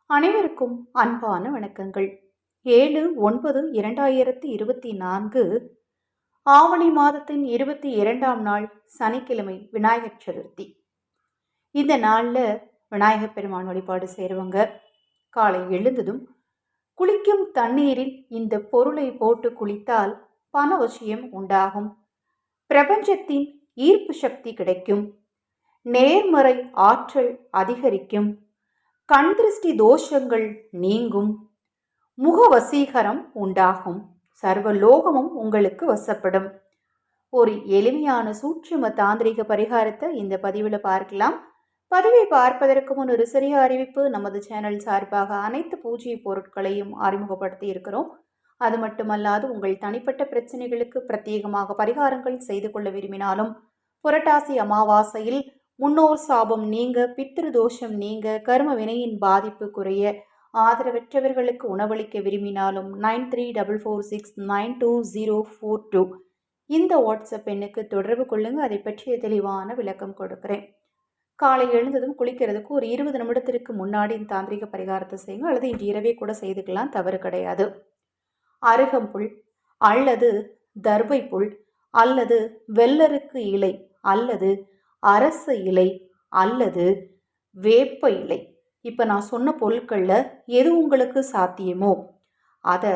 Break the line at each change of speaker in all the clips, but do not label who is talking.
அனைவருக்கும் அன்பான வணக்கங்கள். 7/9/2024 ஆவணி மாதத்தின் 22ஆம் நாள் சனிக்கிழமை விநாயகர் சதுர்த்தி. இந்த நாளில் விநாயகப் பெருமான் வழிபாடு செய்கிறவங்க காலை எழுந்ததும் குளிக்கும் தண்ணீரில் இந்த பொருளை போட்டு குளித்தால் பணவசியம் உண்டாகும், பிரபஞ்சத்தின் ஈர்ப்பு சக்தி கிடைக்கும், நேர்மறை ஆற்றல் அதிகரிக்கும், கண் திருஷ்டி தோஷங்கள் நீங்கும், முக வசீகரம் உண்டாகும், சர்வலோகமும் உங்களுக்கு வசப்படும். ஒரு எளிமையான சூட்சும தாந்திரிக பரிகாரத்தை இந்த பதிவில் பார்க்கலாம். பதிவை பார்ப்பதற்கு முன் ஒரு சிறிய அறிவிப்பு. நமது சேனல் சார்பாக அனைத்து பூஜை பொருட்களையும் அறிமுகப்படுத்தி இருக்கிறோம். அது மட்டுமல்லாது உங்கள் தனிப்பட்ட பிரச்சனைகளுக்கு பிரத்யேகமாக பரிகாரங்கள் செய்து கொள்ள விரும்பினாலும், புரட்டாசி அமாவாசையில் முன்னோர் சாபம் நீங்க, பித்ரு தோஷம் நீங்க, கர்ம வினையின் பாதிப்பு குறைய, ஆதரவற்றவர்களுக்கு உணவளிக்க விரும்பினாலும் 9344692042 இந்த வாட்ஸ்அப் எண்ணுக்கு தொடர்பு கொள்ளுங்க. அதை பற்றிய தெளிவான விளக்கம் கொடுக்கிறேன். காலை எழுந்ததும் குளிக்கிறதுக்கு ஒரு 20 நிமிடத்திற்கு முன்னாடி இந்த தாந்திரிக பரிகாரத்தை செய்யுங்க, அல்லது இன்று இரவே கூட செய்துக்கலாம், தவறு கிடையாது. அருகம்புல் அல்லது தர்பை புல் அல்லது வெள்ளருக்கு இலை அல்லது அரச இலை அல்லது வேப்ப இலை, இப்போ நான் சொன்ன பொருட்களில் எது உங்களுக்கு சாத்தியமோ அதை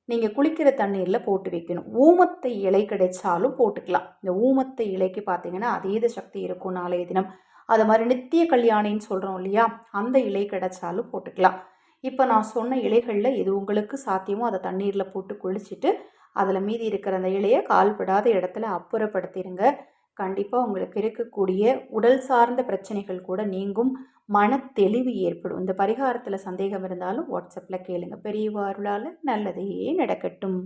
நீங்கள் குளிக்கிற தண்ணீரில் போட்டு வைக்கணும். ஊமத்தை இலை கிடைச்சாலும் போட்டுக்கலாம். இந்த ஊமத்தை இலைக்கு பார்த்தீங்கன்னா அதீத சக்தி இருக்கும் நாளைய தினம். அது மாதிரி நித்திய கல்யாணின்னு சொல்கிறோம் இல்லையா, அந்த இலை கிடைச்சாலும் போட்டுக்கலாம். இப்போ நான் சொன்ன இலைகளில் எது உங்களுக்கு சாத்தியமோ அதை தண்ணீரில் போட்டு குளிச்சுட்டு அதில் மீதி இருக்கிற அந்த இலையை கால்படாத இடத்துல அப்புறப்படுத்திடுங்க. கண்டிப்பாக உங்களுக்கு இருக்கக்கூடிய உடல் சார்ந்த பிரச்சனைகள் கூட நீங்கும், மன தெளிவு ஏற்படும். இந்த பரிகாரத்தில் சந்தேகம் இருந்தாலும் வாட்ஸ்அப்பில் கேளுங்க. பெரியவா அருளால் நல்லதே நடக்கட்டும்.